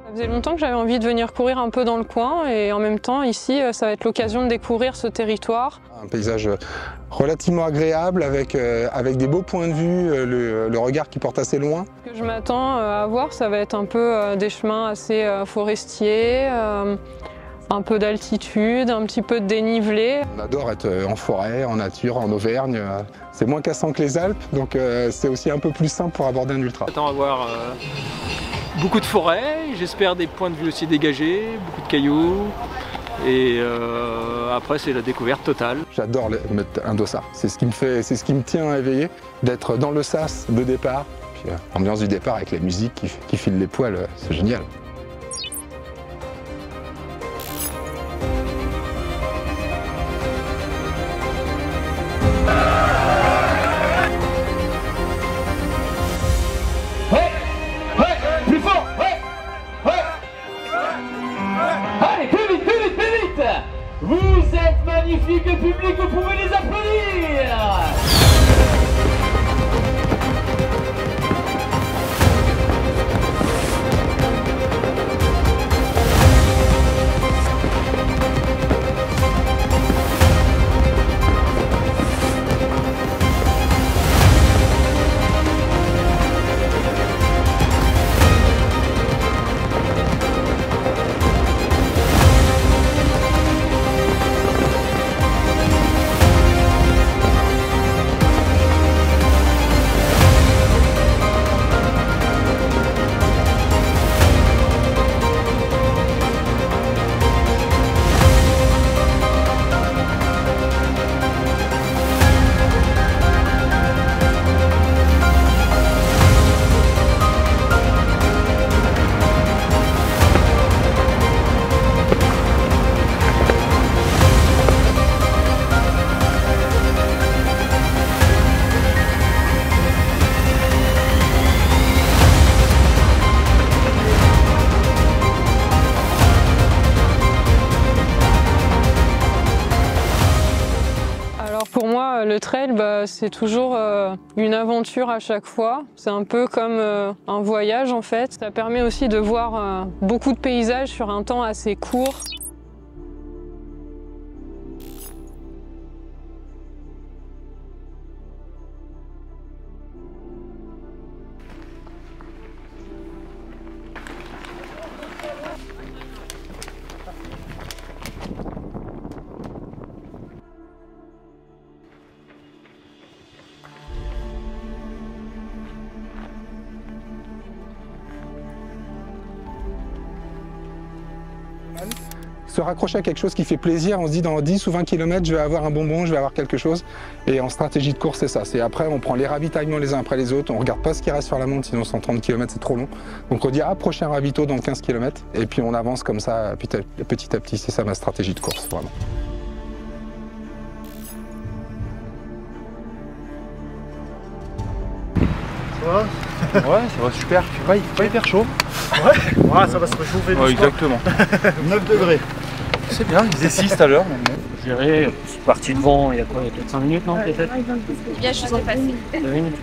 Ça faisait longtemps que j'avais envie de venir courir un peu dans le coin et en même temps ici ça va être l'occasion de découvrir ce territoire. Un paysage relativement agréable avec des beaux points de vue, le regard qui porte assez loin. Ce que je m'attends à voir, ça va être un peu des chemins assez forestiers, un peu d'altitude, un petit peu de dénivelé. On adore être en forêt, en nature, en Auvergne. C'est moins cassant que les Alpes, donc c'est aussi un peu plus simple pour aborder un ultra. J'attends à voir beaucoup de forêts, j'espère des points de vue aussi dégagés, beaucoup de cailloux. Et après c'est la découverte totale. J'adore mettre un dossard, c'est ce qui me tient éveillé, d'être dans le sas de départ. Puis l'ambiance du départ avec la musique qui file les poils, c'est génial. Vous êtes magnifique public, vous pouvez les applaudir. Pour moi, le trail, c'est toujours une aventure à chaque fois. C'est un peu comme un voyage en fait. Ça permet aussi de voir beaucoup de paysages sur un temps assez court. Se raccrocher à quelque chose qui fait plaisir, on se dit dans 10 ou 20 km je vais avoir un bonbon, je vais avoir quelque chose. Et en stratégie de course c'est ça, c'est après on prend les ravitaillements les uns après les autres, on regarde pas ce qui reste sur la montre sinon 130 km c'est trop long. Donc on dit prochain ravito dans 15 km et puis on avance comme ça petit à petit, c'est ça ma stratégie de course vraiment. Ça va? Ouais, ça va super, il fait pas hyper chaud. Ouais, ça va se réchauffer. Ouais, exactement. 9 degrés. C'est bien, il faisait 6 tout à l'heure. Je dirais, je suis parti devant il y a quoi, il y a peut-être 5 minutes, non peut-être? Bien, je suis passée. 2 minutes.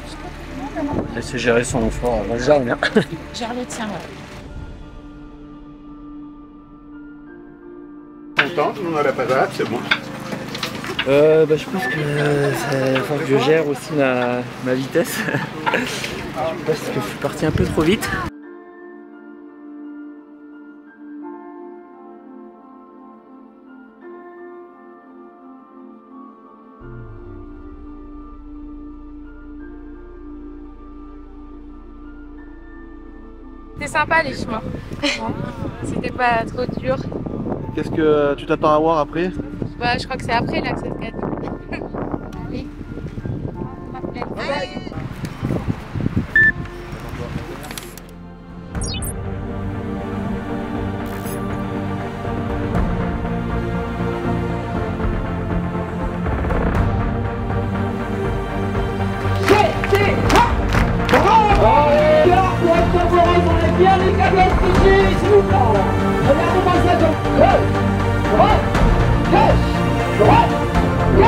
Laissez gérer son effort, on va le gérer. Gère le tien, Content, on a la patate, c'est bon. Je pense que il faut que je gère aussi ma vitesse. Parce que je suis parti un peu trop vite. C'était sympa les chemins. C'était pas trop dur. Qu'est-ce que tu t'attends à voir après? Je crois que c'est après là que ça se gagne. Oui. Bien les cadettes ici, s'il vous plaît. Regardez-moi ça comme gauche, droite, gauche, droite, gauche.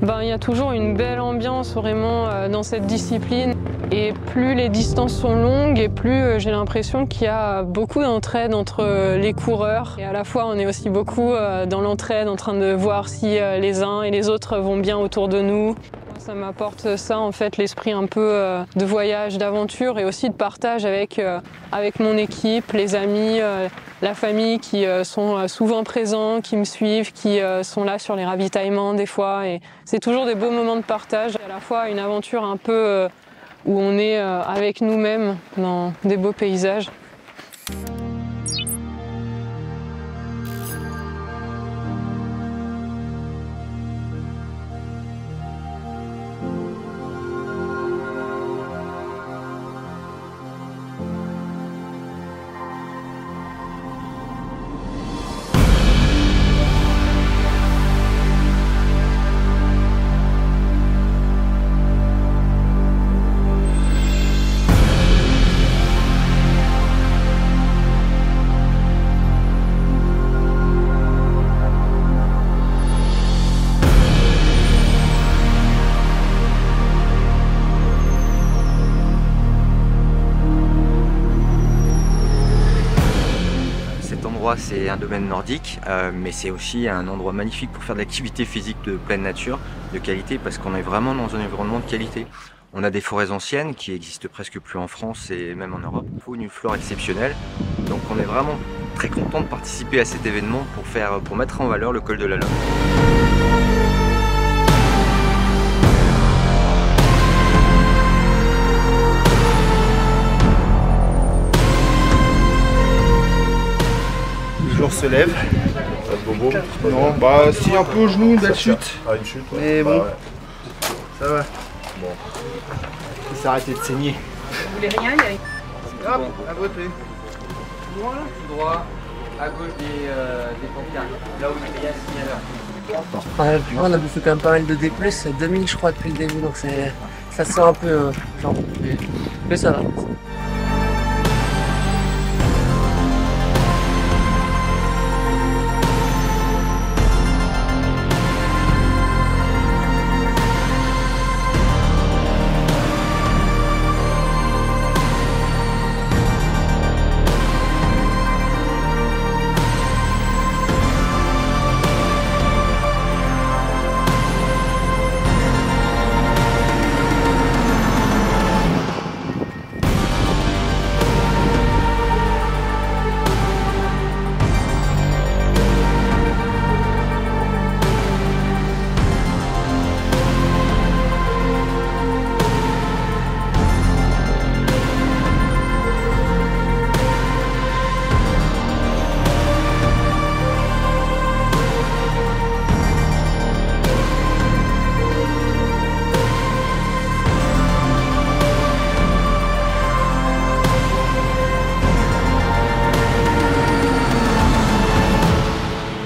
Il y a toujours une belle ambiance vraiment dans cette discipline. Et plus les distances sont longues et plus j'ai l'impression qu'il y a beaucoup d'entraide entre les coureurs. Et à la fois, on est aussi beaucoup dans l'entraide, en train de voir si les uns et les autres vont bien autour de nous. Ça m'apporte ça, en fait, l'esprit un peu de voyage, d'aventure et aussi de partage avec mon équipe, les amis, la famille qui sont souvent présents, qui me suivent, qui sont là sur les ravitaillements des fois. Et c'est toujours des beaux moments de partage, à la fois une aventure un peu où on est avec nous-mêmes dans des beaux paysages. C'est un domaine nordique, mais c'est aussi un endroit magnifique pour faire de l'activité physique de pleine nature, de qualité, parce qu'on est vraiment dans un environnement de qualité. On a des forêts anciennes qui existent presque plus en France et même en Europe, une flore exceptionnelle. Donc on est vraiment très content de participer à cet événement pour mettre en valeur le col de la Lomme. Se lève. Pas de bobo. Non, bah si un peu au genou, une belle chute. Ah, une chute, ouais. Mais bon, ouais. Ça va. Bon. Il s'est arrêté de saigner. Vous voulez rien, il y a... Hop, à voter. Tout droit, à gauche des pancartes, là où il y a le signaleur. On a bouffé quand même pas mal de D+, 2000 je crois depuis le début, donc ça sent un peu genre, mais ça va.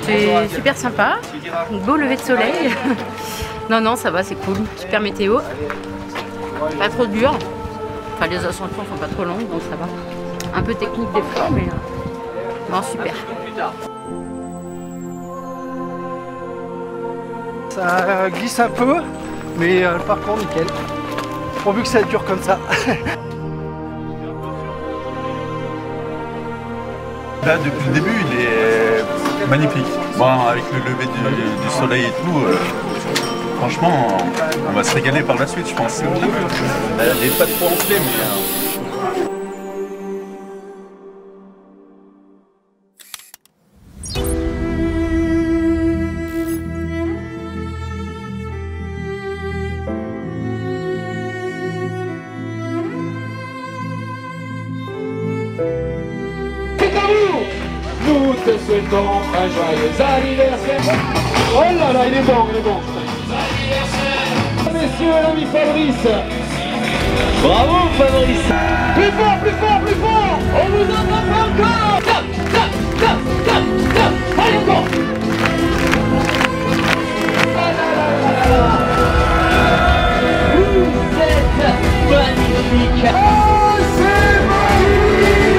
C'est super sympa, beau lever de soleil. Non, ça va, c'est cool, super météo. Pas trop dur. Enfin, les ascensions sont pas trop longues, donc ça va. Un peu technique des fois, mais non, super. Ça glisse un peu, mais le parcours nickel. Pourvu que ça dure comme ça. Là, depuis le début, il est magnifique. Bon, avec le lever du soleil et tout, franchement, on va se régaler par la suite, je pense. Elle n'est pas trop enflée, mais... Nous te souhaitons un joyeux anniversaire. Oh là là, il est bon, il est bon. Messieurs, l'ami Fabrice. Bravo Fabrice. Plus fort, plus fort, plus fort. On vous entend pas encore. Top, top, top, top, top. Allez, encore. Vous êtes magnifique. Oh, c'est magnifique.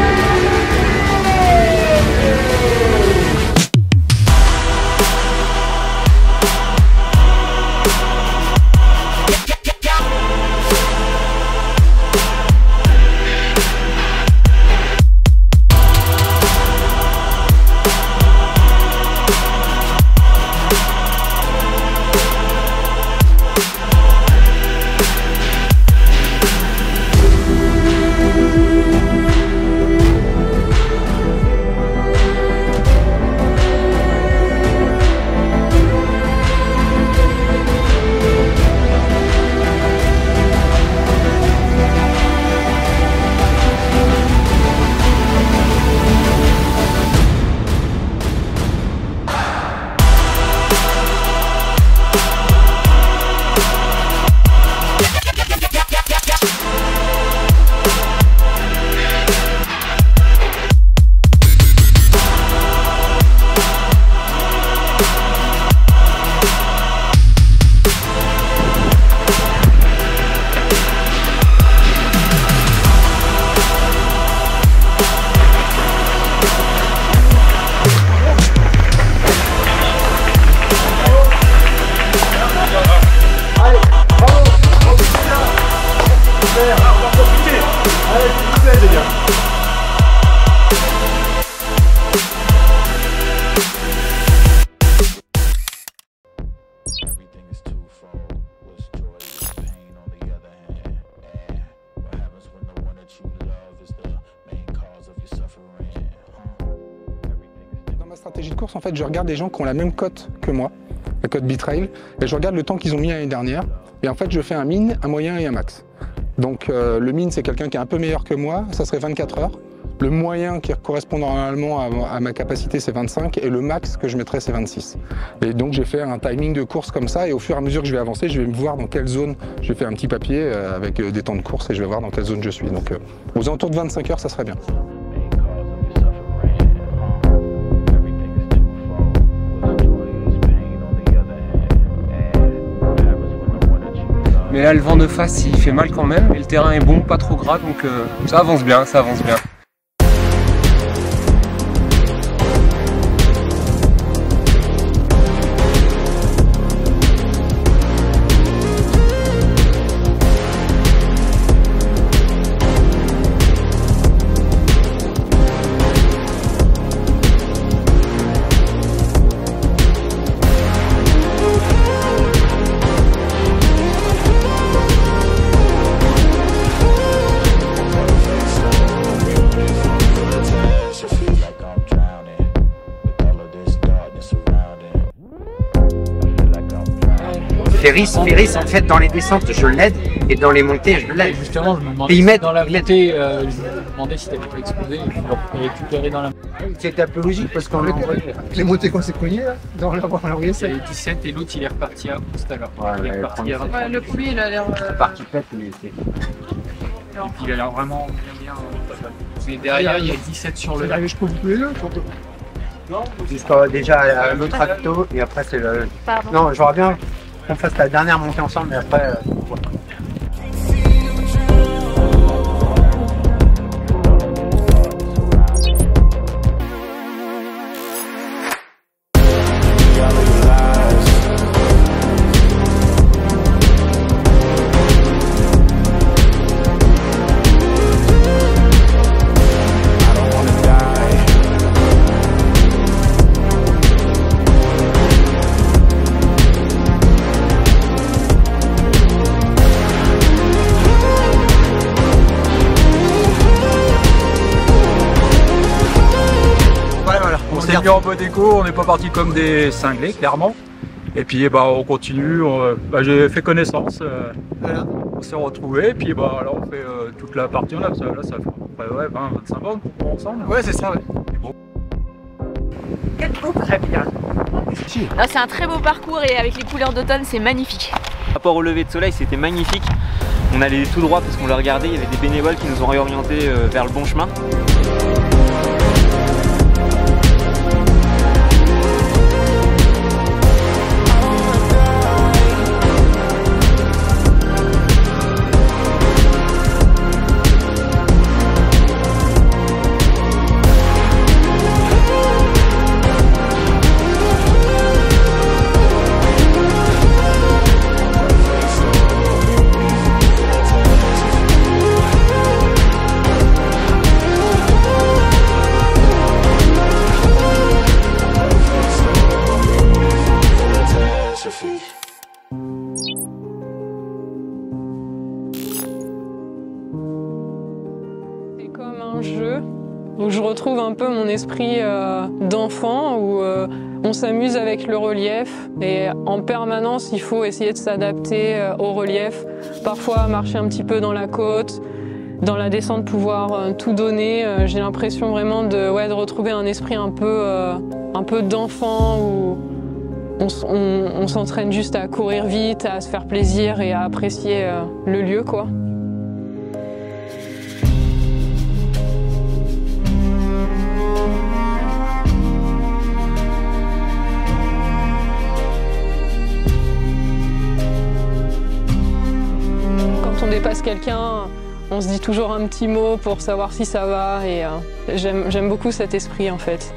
stratégie de course, en fait, je regarde les gens qui ont la même cote que moi, la cote Bitrail, et je regarde le temps qu'ils ont mis l'année dernière. Et en fait, je fais un min, un moyen et un max. Donc le min, c'est quelqu'un qui est un peu meilleur que moi, ça serait 24 heures. Le moyen qui correspond normalement à ma capacité, c'est 25, et le max que je mettrais, c'est 26. Et donc j'ai fait un timing de course comme ça, et au fur et à mesure que je vais avancer, je vais me voir dans quelle zone. Je vais faire un petit papier avec des temps de course, et je vais voir dans quelle zone je suis. Donc aux alentours de 25 heures, ça serait bien. Mais là, le vent de face, il fait mal quand même, et le terrain est bon, pas trop gras, donc ça avance bien, ça avance bien. Ferris, en fait, dans les descentes, je l'aide, et dans les montées, je l'aide. Justement, je me demandais dans la montée, je me demandais si t'avais pas explosé, et puis je l'ai récupéré dans la montée. C'était un peu logique, parce qu'on les montées qu'on s'est cognées, là, dans l'envoyé, c'est 17, et l'autre, il est reparti à tout à l'heure. Il est reparti à 20. Ouais, le premier, il a l'air... parti pète, mais c'est... Et puis il a l'air vraiment bien. Mais derrière, il y a 17 sur le... Je peux vous couler là, non, jusqu'à déjà l'autre acto, et après c'est le... Pardon. Non, j'aurais bien qu'on fasse la dernière montée ensemble, mais après... On s'est mis en mode éco, on n'est pas parti comme des cinglés, clairement. Et puis on continue, j'ai fait connaissance, voilà. On s'est retrouvés, et puis là on fait toute la partie, là ça fait à peu près 20-25 bornes ensemble. Ouais, c'est ça, ouais. Très bien. C'est un très beau parcours, et avec les couleurs d'automne, c'est magnifique. Par rapport au lever de soleil, c'était magnifique. On allait tout droit parce qu'on l'a regardé, il y avait des bénévoles qui nous ont réorientés vers le bon chemin. C'est comme un jeu où je retrouve un peu mon esprit d'enfant, où on s'amuse avec le relief, et en permanence il faut essayer de s'adapter au relief, parfois marcher un petit peu dans la côte, dans la descente pouvoir tout donner. J'ai l'impression vraiment de retrouver un esprit un peu d'enfant, où on s'entraîne juste à courir vite, à se faire plaisir et à apprécier le lieu, quoi. Quand on dépasse quelqu'un, on se dit toujours un petit mot pour savoir si ça va, et j'aime beaucoup cet esprit en fait.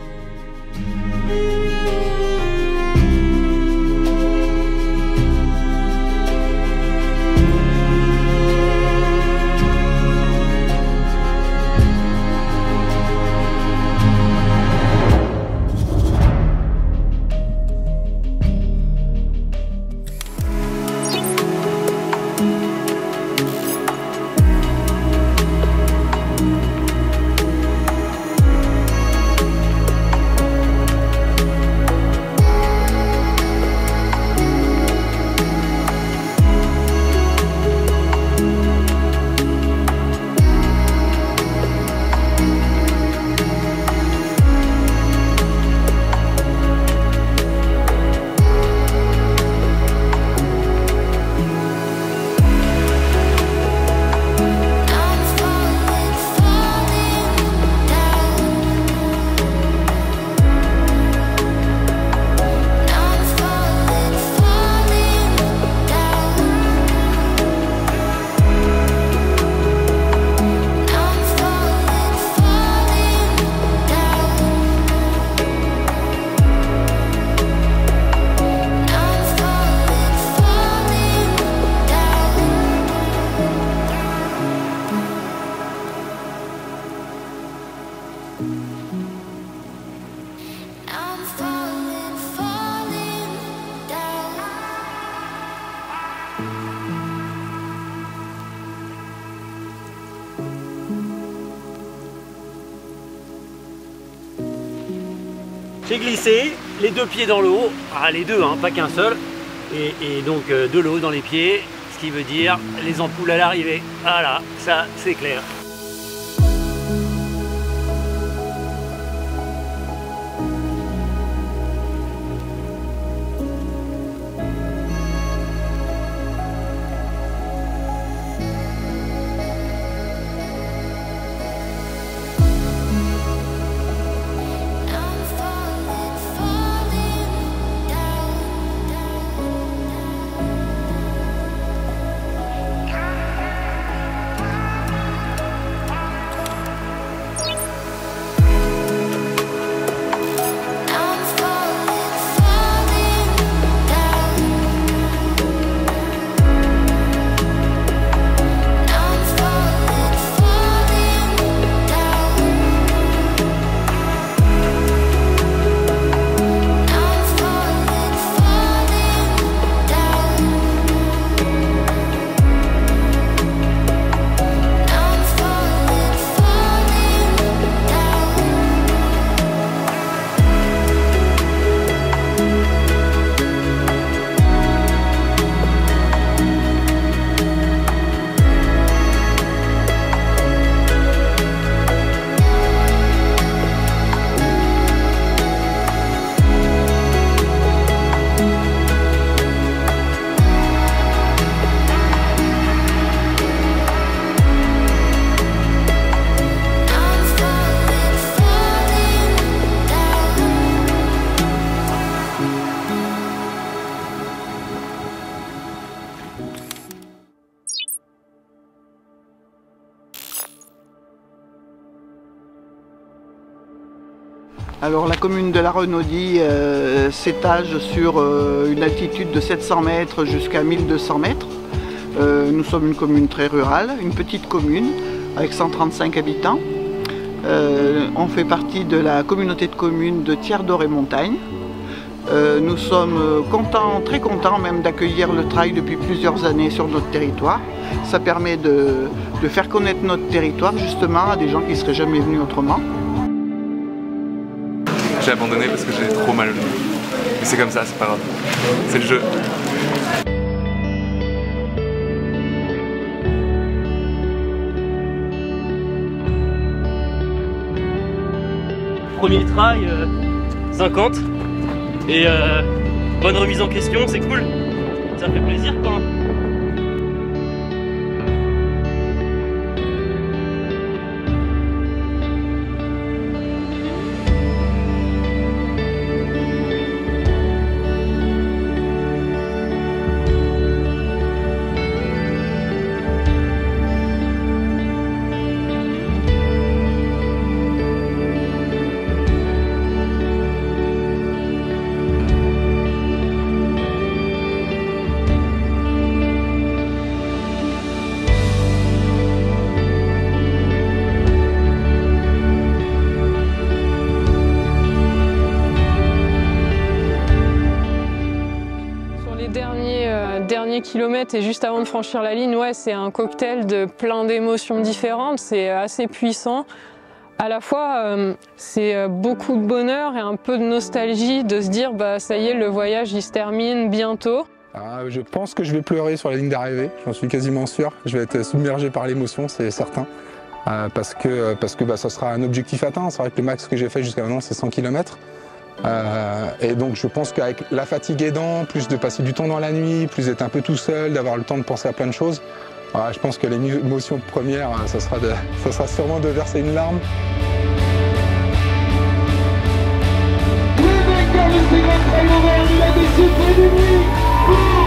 J'ai glissé, les deux pieds dans l'eau, les deux, hein, pas qu'un seul, et donc de l'eau dans les pieds, ce qui veut dire les ampoules à l'arrivée. Voilà, ça c'est clair. Alors la commune de la Renaudie s'étage sur une altitude de 700 mètres jusqu'à 1200 mètres. Nous sommes une commune très rurale, une petite commune avec 135 habitants. On fait partie de la communauté de communes de Thiers-d'Or-et-Montagne. Nous sommes contents, très contents même d'accueillir le trail depuis plusieurs années sur notre territoire. Ça permet de faire connaître notre territoire justement à des gens qui ne seraient jamais venus autrement. J'ai abandonné parce que j'avais trop mal au genou. Mais c'est comme ça, c'est pas grave. C'est le jeu. Premier trail, 50. Et bonne remise en question, c'est cool. Ça fait plaisir quand même. Derniers kilomètres et juste avant de franchir la ligne, ouais, c'est un cocktail de plein d'émotions différentes, c'est assez puissant. À la fois, c'est beaucoup de bonheur et un peu de nostalgie de se dire bah ça y est, le voyage il se termine bientôt. Je pense que je vais pleurer sur la ligne d'arrivée, j'en suis quasiment sûr. Je vais être submergé par l'émotion, c'est certain. Parce que ça sera un objectif atteint. C'est vrai que le max que j'ai fait jusqu'à maintenant c'est 100 km. Et donc je pense qu'avec la fatigue aidant, plus de passer du temps dans la nuit, plus d'être un peu tout seul, d'avoir le temps de penser à plein de choses, je pense que l'émotion première, ça sera sûrement de verser une larme. Le vainqueur de ces grands trails, il a décidé de lui.